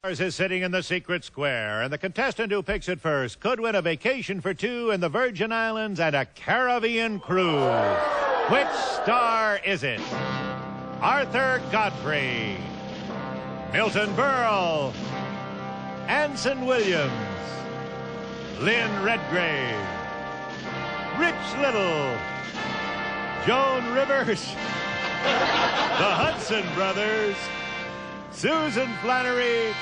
Is sitting in the secret square, and the contestant who picks it first could win a vacation for two in the Virgin Islands and a Caribbean cruise. Which star is it? Arthur Godfrey, Milton Berle, Anson Williams, Lynn Redgrave, Rich Little, Joan Rivers, the Hudson brothers, Susan Flannery,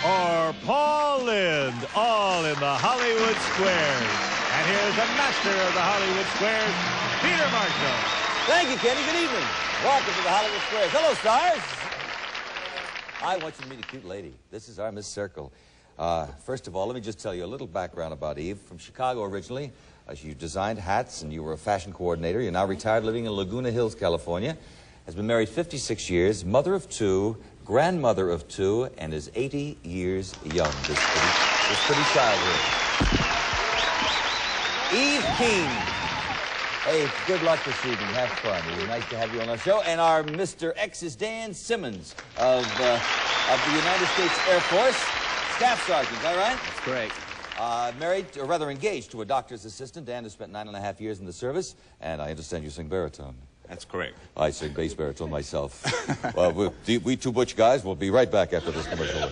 or Paul Lynde, all in the Hollywood Squares. And here's the master of the Hollywood Squares, Peter Marshall. Thank you, Kenny. Good evening. Welcome to the Hollywood Squares. Hello, stars. I want you to meet a cute lady. This is our Miss Circle. First of all, let me just tell you a little background about Eve. From Chicago originally. You designed hats and you were a fashion coordinator. You're now retired, living in Laguna Hills, California. Has been married 56 years, mother of two, grandmother of two, and is 80 years young, this pretty childhood. Eve Keene. Hey, good luck this evening. Have fun. It was nice to have you on our show. And our Mr. X is Dan Simmons of the United States Air Force. Staff Sergeant, is that right? That's great. Married, or rather engaged, to a doctor's assistant. Dan has spent 9.5 years in the service, and I understand you sing baritone. That's correct. I sing bass baritone myself. Well, we two butch guys will be right back after this commercial.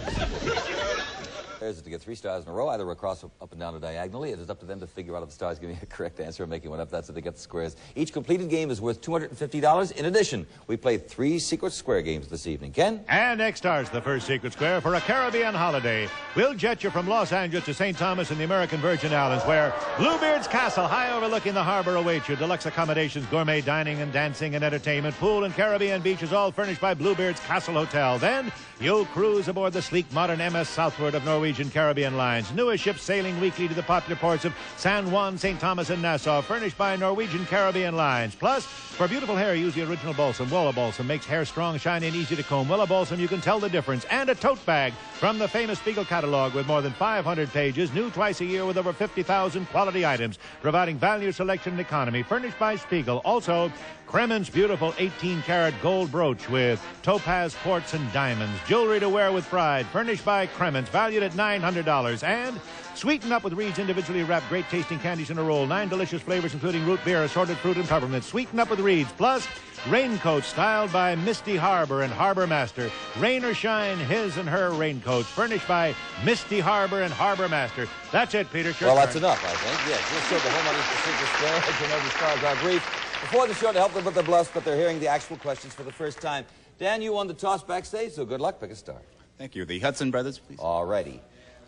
There's to get 3 stars in a row, either across, up and down, or diagonally. It is up to them to figure out if the stars give me a correct answer or making one up. That's how they get the squares. Each completed game is worth $250. In addition, we played 3 secret square games this evening. Ken? And next starts the first secret square for a Caribbean holiday. We'll jet you from Los Angeles to St. Thomas in the American Virgin Islands, where Bluebeard's Castle, high overlooking the harbor, awaits you. Deluxe accommodations, gourmet dining and dancing and entertainment, pool and Caribbean beaches, all furnished by Bluebeard's Castle Hotel. Then you'll cruise aboard the sleek, modern MS Southward of Norwegian Caribbean Lines. Newest ships sailing weekly to the popular ports of San Juan, St. Thomas, and Nassau, furnished by Norwegian Caribbean Lines. Plus, for beautiful hair, use the original balsam. Wella Balsam makes hair strong, shiny, and easy to comb. Wella Balsam, you can tell the difference. And a tote bag from the famous Spiegel catalog with more than 500 pages, new twice a year with over 50,000 quality items, providing value, selection, and economy, furnished by Spiegel. Also, Kremen's beautiful 18-karat gold brooch with topaz, quartz, and diamonds. Jewelry to wear with pride, furnished by Kremen's, valued at $900. And sweeten up with Reed's individually wrapped great-tasting candies in a roll. 9 delicious flavors, including root beer, assorted fruit, and peppermint. Sweeten up with Reed's. Plus, raincoats styled by Misty Harbor and Harbor Master. Rain or shine, his and her raincoats, furnished by Misty Harbor and Harbor Master. That's it, Peter. Well, that's enough, I think. Yes, we'll show the whole money for Secret Square. As you know, the stars are brief. Before the show, to help them with their bluffs, but they're hearing the actual questions for the first time. Dan, you won the toss backstage, so good luck. Pick a star. Thank you. The Hudson brothers, please. All righty.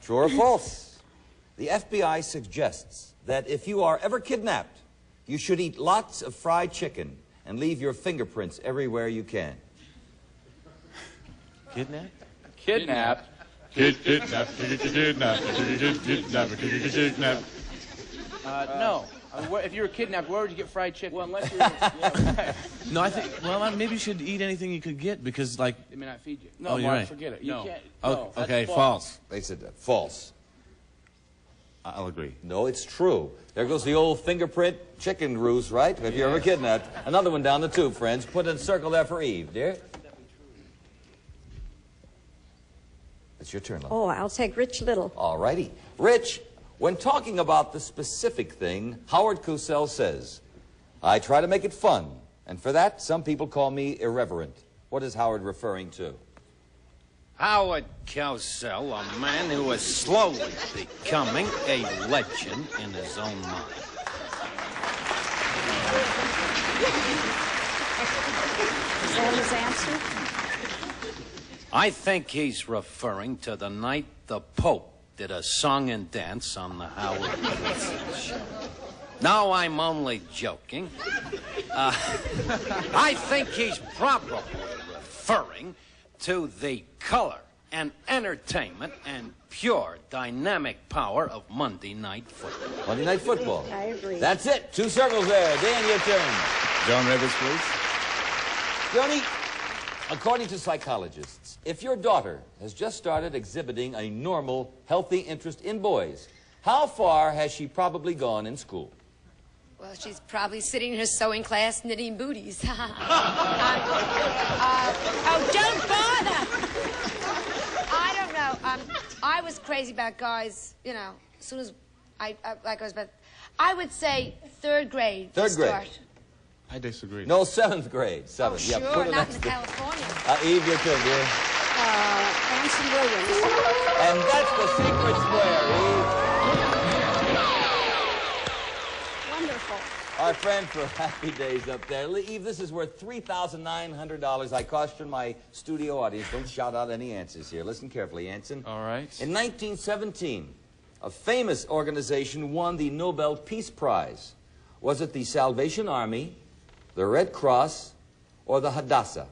True or false? The FBI suggests that if you are ever kidnapped, you should eat lots of fried chicken and leave your fingerprints everywhere you can. Kidnapped? Kidnapped? Kidnapped. No. I mean, if you were kidnapped, where would you get fried chicken? Well, unless you're... yeah, No, I think, well, maybe you should eat anything you could get because, like... They may not feed you. No, oh, you're Mark, right. forget it. No. You can't... Oh, no, okay, false. false. They said that. False. I'll agree. No, it's true. There goes the old fingerprint chicken ruse, right? If you're ever kidnapped. Another one down the tube, friends. Put a circle there for Eve, dear. It's your turn, love. Oh, I'll take Rich Little. All righty. Rich, when talking about the specific thing, Howard Cosell says, I try to make it fun, and for that, some people call me irreverent. What is Howard referring to? Howard Cosell, a man who is slowly becoming a legend in his own mind. Is that his answer? I think he's referring to the night the Pope did a song and dance on the Howard Cosell show. No, I'm only joking. I think he's probably referring to the color and entertainment and pure dynamic power of Monday Night Football. Monday Night Football. I agree. That's it. 2 circles there. Dan, your turn. Joan Rivers, please. Joni, according to psychologists, if your daughter has just started exhibiting a normal, healthy interest in boys, how far has she probably gone in school? Well, she's probably sitting in her sewing class knitting booties. Oh, don't bother! I don't know. I was crazy about guys, you know, as soon as I was about, I would say 3rd grade. Third grade. Start. I disagree. No, 7th grade. 7th. Oh, Yeah, sure, put it not next in to- California. Eve, your turn, dear. Anson Williams. And that's the secret square, Eve. Wonderful. Our friend for Happy Days up there. Eve, this is worth $3,900. I caution my studio audience, don't shout out any answers here. Listen carefully, Anson. All right. In 1917, a famous organization won the Nobel Peace Prize. Was it the Salvation Army, the Red Cross, or the Hadassah?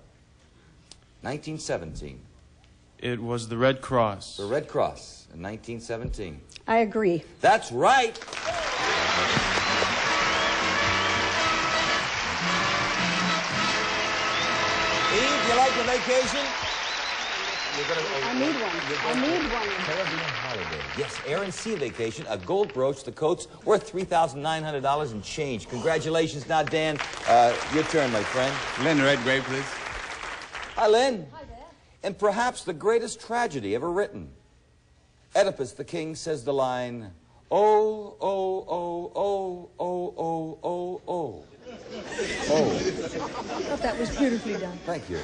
1917. It was the Red Cross. The Red Cross in 1917. I agree. That's right. Eve, you like your vacation? I need one. I need one. Caribbean holiday. Yes, air and sea vacation, a gold brooch, the coats, worth $3,900 and change. Congratulations. Now, Dan, your turn, my friend. Lynn Redgrave, please. Hi, Lynn. Hi there. And perhaps the greatest tragedy ever written. Oedipus the king says the line, oh, oh, oh, oh, oh, oh, oh, oh. Oh. I thought that was beautifully done. Thank you.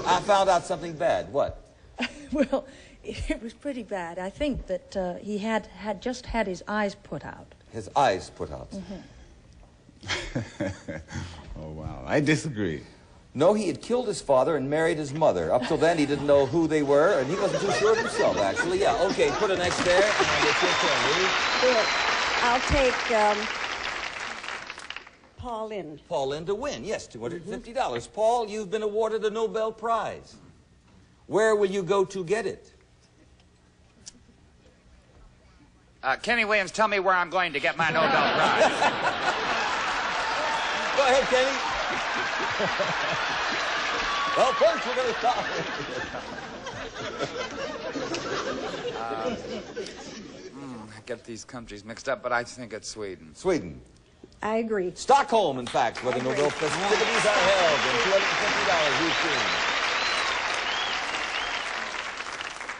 I found out something bad. What? Well, it was pretty bad. I think that he had just had his eyes put out. His eyes put out. Oh, wow. I disagree. No, he had killed his father and married his mother. Up till then, he didn't know who they were, and he wasn't too sure of himself, actually. Yeah, okay, put an X there, and it's your turn, Lee. Well, I'll take Paul Lynde. Paul Lynde to win, yes, $250. Paul, you've been awarded a Nobel Prize. Where will you go to get it? Kenny Williams, tell me where I'm going to get my Nobel Prize. Go ahead, Kenny. Well, first we're going to stop. I get these countries mixed up, but I think it's Sweden. Sweden. I agree. Stockholm, in fact, where the Nobel festivities are held, and $250 each team.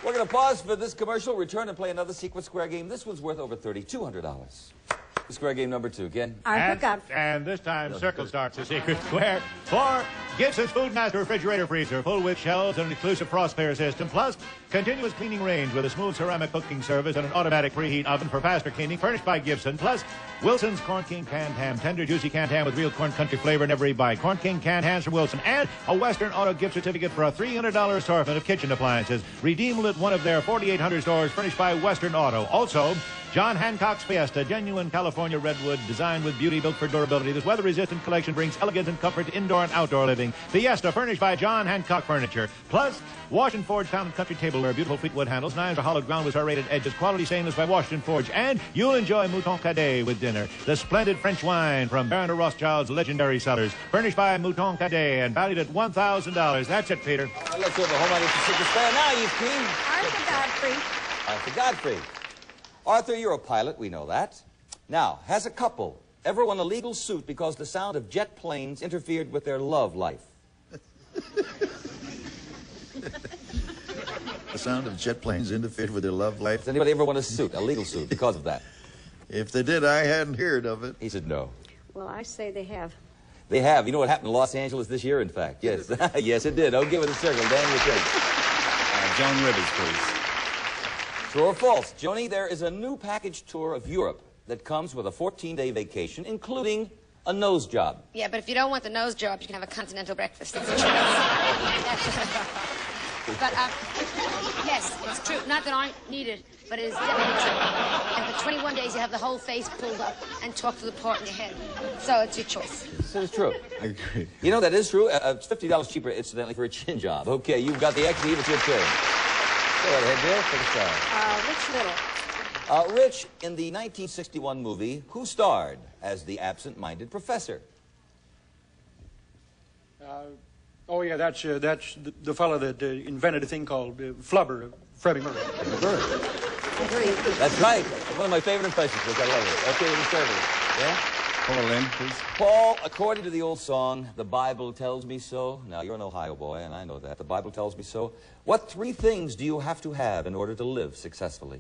We're going to pause for this commercial, return and play another Secret Square game. This one's worth over $3,200. Square game number 2 again. And this time, Circle starts the Secret Square for Gibson's Foodmaster Refrigerator Freezer, full with shelves and an exclusive frost clear system, plus continuous cleaning range with a smooth ceramic cooking service and an automatic preheat oven for faster cleaning, furnished by Gibson, plus Wilson's Corn King canned ham, tender, juicy canned ham with real corn country flavor in every bite. Corn King canned hams from Wilson, and a Western Auto gift certificate for a $300 assortment of kitchen appliances. Redeemable at one of their 4,800 stores, furnished by Western Auto. Also, John Hancock's Fiesta, genuine California redwood, designed with beauty, built for durability. This weather-resistant collection brings elegance and comfort to indoor and outdoor living. Fiesta, furnished by John Hancock Furniture. Plus, Washington Forge Town and Country tableware, beautiful fleetwood handles, knives are hollowed ground with serrated edges, quality stainless by Washington Forge. And you'll enjoy Mouton Cadet with dinner. The splendid French wine from Baron de Rothschild's legendary cellars, furnished by Mouton Cadet and valued at $1,000. That's it, Peter. Let's go to the home on the Secret Square now, you team. Arthur Godfrey. Arthur Godfrey. Arthur, you're a pilot, we know that. Now, has a couple ever won a legal suit because the sound of jet planes interfered with their love life? The sound of jet planes interfered with their love life? Has anybody ever won a suit, a legal suit, because of that? If they did, I hadn't heard of it. He said no. Well, I say they have. They have. You know what happened in Los Angeles this year, in fact? Yes. Yes, it did. Oh, give it a circle. Dan, your turn. Joan Rivers, please. True or false? Joni, there is a new package tour of Europe that comes with a 14-day vacation, including a nose job. Yeah, but if you don't want the nose job, you can have a continental breakfast. That's a choice. But, yes, it's true. Not that aren't needed, but it is definitely true. And for 21 days, you have the whole face pulled up and talk to the part in your head. So it's your choice. This is true. I agree. You know, that is true. It's $50 cheaper, incidentally, for a chin job. Okay, you've got the XD, it's your turn. Go ahead, Bill. Take a star. Rich Little. Rich, in the 1961 movie, who starred as the absent-minded professor? Oh, yeah, that's the fellow that invented a thing called flubber, Freddie Mercury. That's right. One of my favorite impressions, which I love it. Okay, the service. Yeah? Paul Lynde, please. Paul, according to the old song, the Bible tells me so. Now, you're an Ohio boy, and I know that. The Bible tells me so. What 3 things do you have to have in order to live successfully?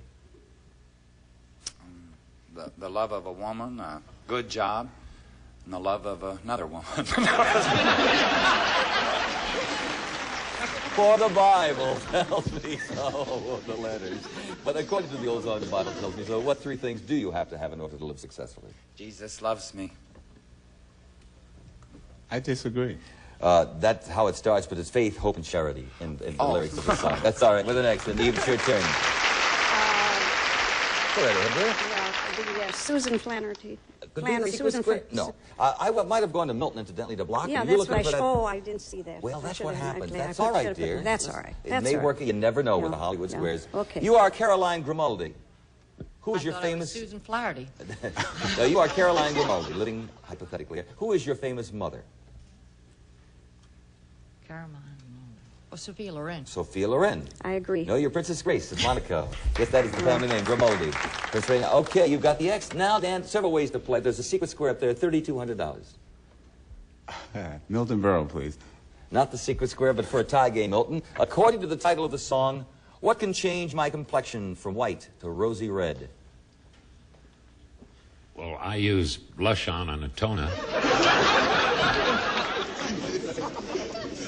The love of a woman, a good job, and the love of another woman. For the Bible tells me so, the letters. But according to the old song, the Bible tells me so. What 3 things do you have to have in order to live successfully? Jesus loves me. I disagree. That's how it starts, but it's faith, hope, and charity in the lyrics of the song. That's all right. With the next one, Eve, it's your turn. Go ahead, Amber. Susan Flannery. Susan Flannery. No. I might have gone to Milton, incidentally, to block Yeah, you. that's right. Oh, I didn't see that. Well, that's what happened. That's all right, dear. That's all right. It may work. You never know with the Hollywood squares. Okay. You are Caroline Grimaldi. Who is your famous... Susan Flaherty. No, you are Caroline Grimaldi, living hypothetically here. Who is your famous mother? Caroline. Oh, Sophia Loren. Sophia Loren. I agree. No, you're Princess Grace of Monaco. Yes, that is the family name, Grimaldi. Okay, you've got the X. Now, Dan, several ways to play. There's a secret square up there, $3,200. Milton Berle, please. Not the secret square, but for a tie game, Milton. According to the title of the song, what can change my complexion from white to rosy red? Well, I use blush on a toner.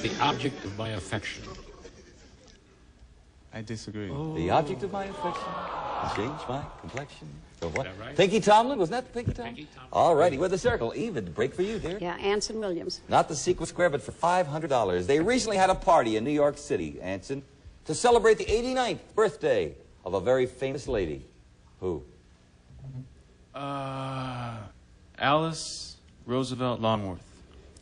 The object of my affection. I disagree. Oh. The object of my affection change my complexion. So what? Right? Pinky Tomlin? Wasn't that Pinky Tomlin? Pinky Tomlin. All righty, with the circle. Even break for you, dear. Yeah, Anson Williams. Not the secret square, but for $500. They recently had a party in New York City, Anson, to celebrate the 89th birthday of a very famous lady. Who? Alice Roosevelt Longworth.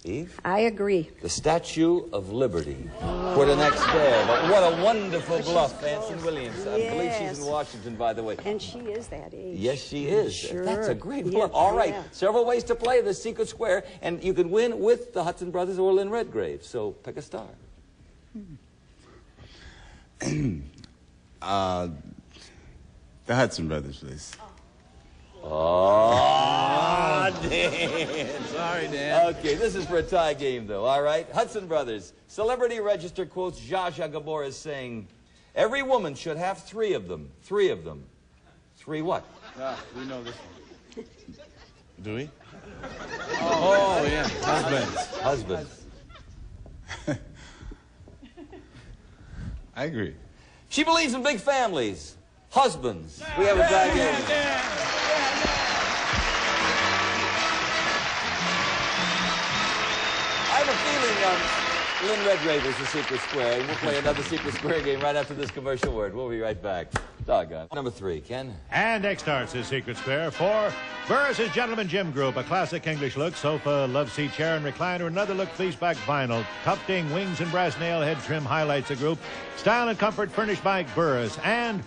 Eve? I agree. The Statue of Liberty. For the next day. But what a wonderful bluff, Anson Williams. I believe she's in Washington, by the way. And she is that age. Yes, she is. Sure. That's a great bluff. All right. Several ways to play the secret square, and you can win with the Hudson brothers or Lynn Redgrave. So pick a star. The Hudson brothers, please. Oh, Dan. Sorry, Dan. Okay, this is for a tie game, though, all right? Hudson Brothers. Celebrity Register quotes Zsa Zsa Gabor as saying, every woman should have 3 of them. 3 of them. 3 what? We know this one. Do we? Oh, yeah. Husbands. Husbands. I agree. She believes in big families. Husbands. We have a tie game. I have a feeling Lynn Redgrave is the secret square, and we'll play another secret square game right after this commercial word. We'll be right back. Doggone. Number 3, Ken. And X starts his secret square for Burris' Gentleman Gym Group, a classic English look, sofa, love seat, chair, and recliner. Another look, fleeceback vinyl. Tufting, wings, and brass nail head trim highlights the group. Style and comfort furnished by Burris. And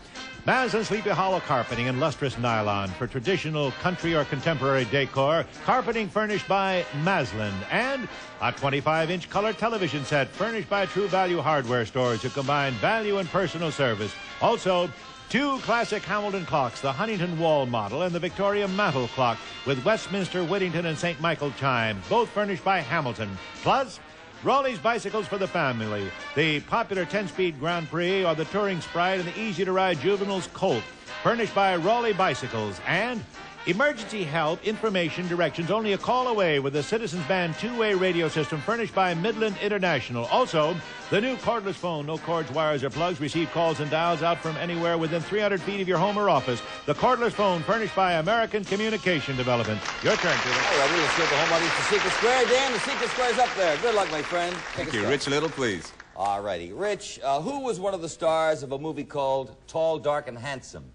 Maslin Sleepy Hollow carpeting and lustrous nylon for traditional country or contemporary decor. Carpeting furnished by Maslin. And a 25-inch color television set furnished by True Value Hardware stores who combine value and personal service. Also, 2 classic Hamilton clocks, the Huntington Wall model and the Victoria Mantle clock with Westminster, Whittington, and St. Michael chimes, both furnished by Hamilton. Plus, Raleigh's bicycles for the family, the popular 10-speed Grand Prix or the Touring Sprite and the easy-to-ride Juvenile's Colt, furnished by Raleigh Bicycles. And emergency help, information, directions, only a call away with the Citizens Band 2-way radio system furnished by Midland International. Also, the new cordless phone, no cords, wires, or plugs. Receive calls and dials out from anywhere within 300 feet of your home or office. The cordless phone furnished by American Communication Development. Your turn, Peter. All right, we'll show the home audience the secret square. Dan, the secret square's up there. Good luck, my friend. Thank you. Rich Little, please. All righty. Rich, who was one of the stars of a movie called Tall, Dark, and Handsome?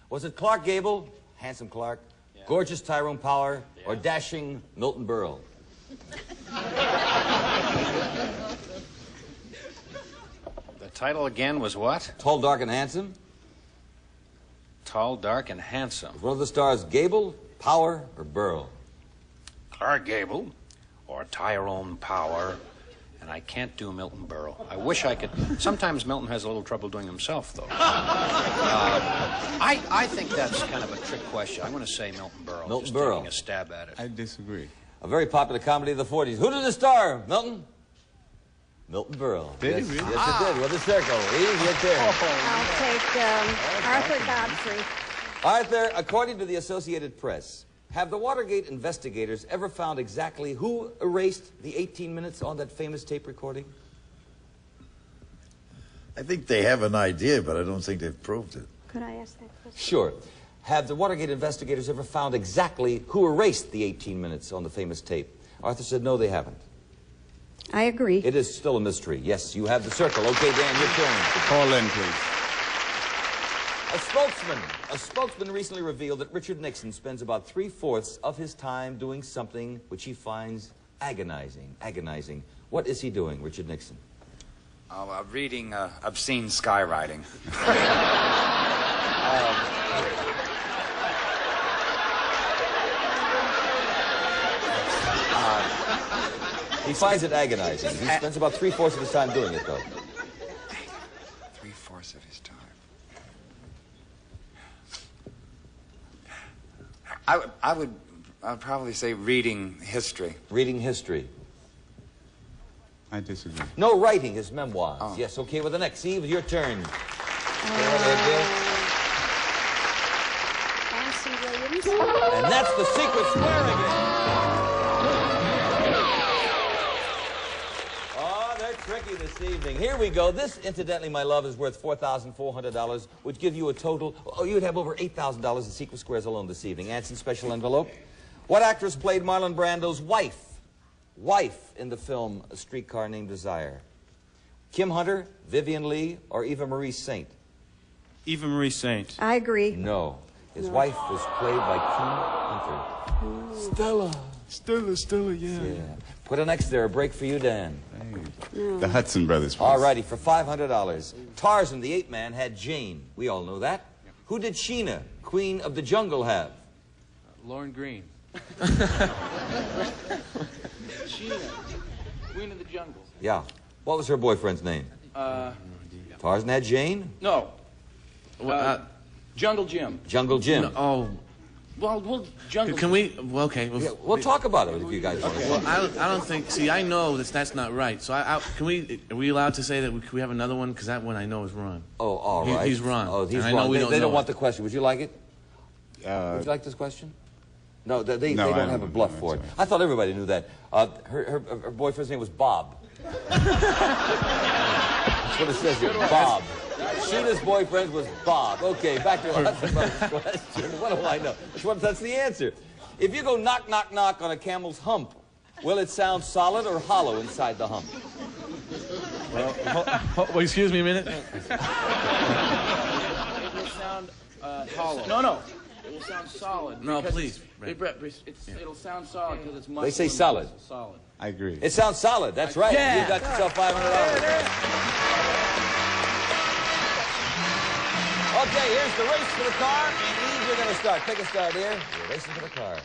Was it Clark Gable, Handsome Clark, gorgeous Tyrone Power, or dashing Milton Berle? The title again was what? Tall, Dark, and Handsome. Tall, Dark, and Handsome. Was one of the stars Gable, Power, or Berle? Clark Gable, or Tyrone Power, and and I can't do Milton Berle. I wish I could. Sometimes Milton has a little trouble doing himself, though. I think that's kind of a trick question. I'm going to say Milton Berle. Milton just Berle. taking a stab at it. I disagree. A very popular comedy of the 40s. Who did it star, Milton? Milton Berle. Did yes, he really? Yes, it did. With a circle. Eve, your turn. I'll take Arthur Godfrey. Arthur, according to the Associated Press, have the Watergate investigators ever found exactly who erased the 18 minutes on that famous tape recording? I think they have an idea, but I don't think they've proved it. Could I ask that question? Sure. Have the Watergate investigators ever found exactly who erased the 18 minutes on the famous tape? Arthur said no, they haven't. I agree. It is still a mystery. Yes, you have the circle. Okay, Dan, your turn. Call Lynn, please. A spokesman recently revealed that Richard Nixon spends about 3/4 of his time doing something which he finds agonizing. Agonizing. What is he doing, Richard Nixon? Reading obscene skywriting. He finds it agonizing. He spends about 3/4 of his time doing it, though. 3/4 of his time. I'd probably say reading history. Reading history. I disagree. No, writing his memoirs. Oh. Yes, okay, with the next. Eve, your turn. Anson Williams. And that's the secret square again. Oh, they're tricky this evening. Here we go. This, incidentally, my love, is worth $4,400, which give you a total... Oh, you'd have over $8,000 in secret squares alone this evening. Anson, special envelope. What actress played Marlon Brando's wife in the film A Streetcar Named Desire? Kim Hunter, Vivian Leigh, or Eva Marie Saint? Eva Marie Saint. I agree. No. His wife was played by Kim Hunter. Stella, yeah. Put an X there, a break for you, Dan. The Hudson brothers, please. All righty, for $500. Tarzan, the ape man, had Jane. We all know that. Who did Sheena, Queen of the Jungle, have? Lauren Green. Sheena, Queen of the Jungle. Yeah. What was her boyfriend's name? Tarzan had Jane? No. Jungle Jim. Jungle Jim. No, oh. Well, Jungle Can we? Well, okay. Yeah, we'll talk about it if you guys want to. Well, I don't think. See, I know that's not right. So can we? Are we allowed to say that? Can we have another one? Because that one I know is wrong. Oh, all right. He's wrong. Oh, he's and wrong. I know They don't know want it. the question. Would you like it? Would you like this question? No, they No, don't have a bluff for it. I thought everybody knew that. Her boyfriend's name was Bob. That's what it says here, Bob. Sheena's boyfriend was Bob. Okay, back to Hudson Brothers' question. What do I know? That's the answer. If you go knock, knock, knock on a camel's hump, will it sound solid or hollow inside the hump? Well, excuse me a minute. It will sound hollow. No. It will sound solid. No, please. It'll sound solid because it's muscle. They say solid. Solid. I agree. It sounds solid. That's right. Yeah. You got yourself $500. Okay, here's the race for the car. Eve, you're going to start. Pick a start here. You're racing for the car.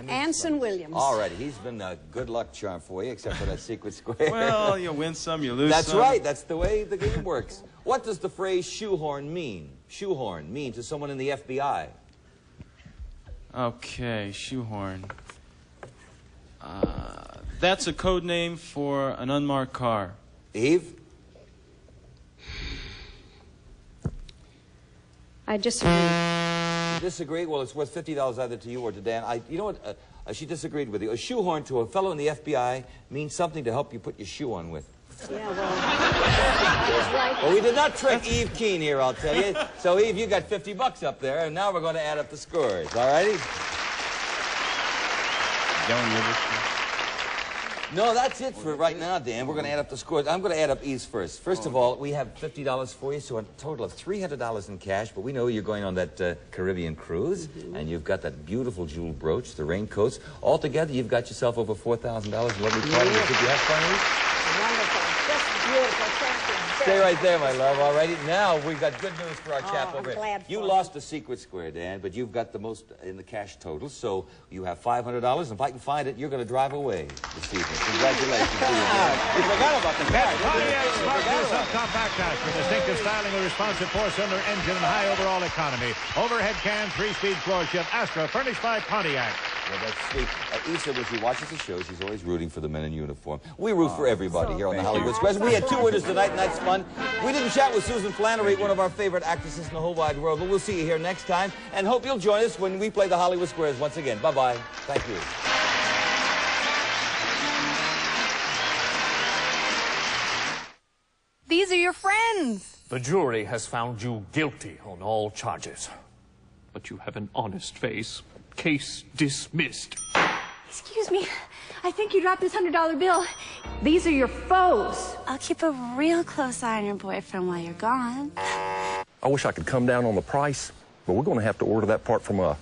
Anson Williams. All righty. He's been a good luck charm for you, except for that secret square. Well, you win some, you lose some. That's right. That's the way the game works. What does the phrase shoehorn mean? Shoehorn mean to someone in the FBI? Okay, shoehorn. That's a code name for an unmarked car. Eve? I disagree. You disagree? Well, it's worth $50 either to you or to Dan. You know what? She disagreed with you. A shoehorn to a fellow in the FBI means something to help you put your shoe on with. Yeah, well, he's right. Well, we did not trick Eve Keene here, I'll tell you. So, Eve, you got $50 up there, and now we're going to add up the scores. All righty? No, that's it for right now, Dan. We're going to add up the scores. I'm going to add up Eve's first. First of all, we have $50 for you, so a total of $300 in cash. But we know you're going on that Caribbean cruise, and you've got that beautiful jeweled brooch, the raincoats. Altogether, you've got yourself over $4,000 in lovely party. Did you have fun, Eve? Wonderful. Just beautiful. Thank you Stay right there, my love. All righty. Now we've got good news for our chap I'm over here. glad You for lost the secret square, Dan, but you've got the most in the cash total, so you have $500. And if I can find it, you're going to drive away this evening. Congratulations to you. You forgot about the car. Pontiac Sparkler subcompact caster, distinctive styling with responsive four-cylinder engine and high overall economy. Overhead can, 3-speed floor shift, Astra, furnished by Pontiac. Well, that's sweet. Issa, when she watches the show, she's always rooting for the men in uniform. We root for everybody here on the Hollywood Squares. We had 2 winners tonight, and that's fun. We didn't chat with Susan Flannery, one of our favorite actresses in the whole wide world, but we'll see you here next time, and hope you'll join us when we play the Hollywood Squares once again. Bye-bye. Thank you. These are your friends. The jury has found you guilty on all charges. But you have an honest face. Case dismissed. Excuse me. I think you dropped this $100 bill. These are your foes. I'll keep a real close eye on your boyfriend while you're gone. I wish I could come down on the price, but we're going to have to order that part from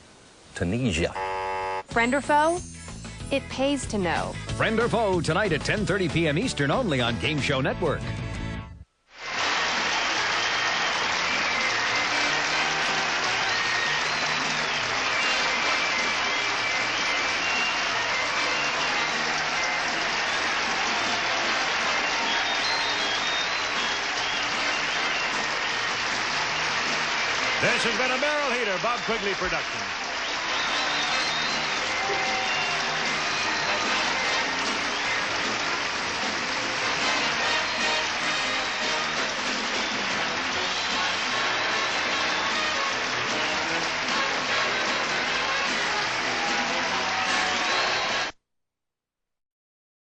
Tunisia. Friend or foe? It pays to know. Friend or Foe, tonight at 10:30 p.m. Eastern, only on Game Show Network. This has been a Merrill Heater, Bob Quigley production.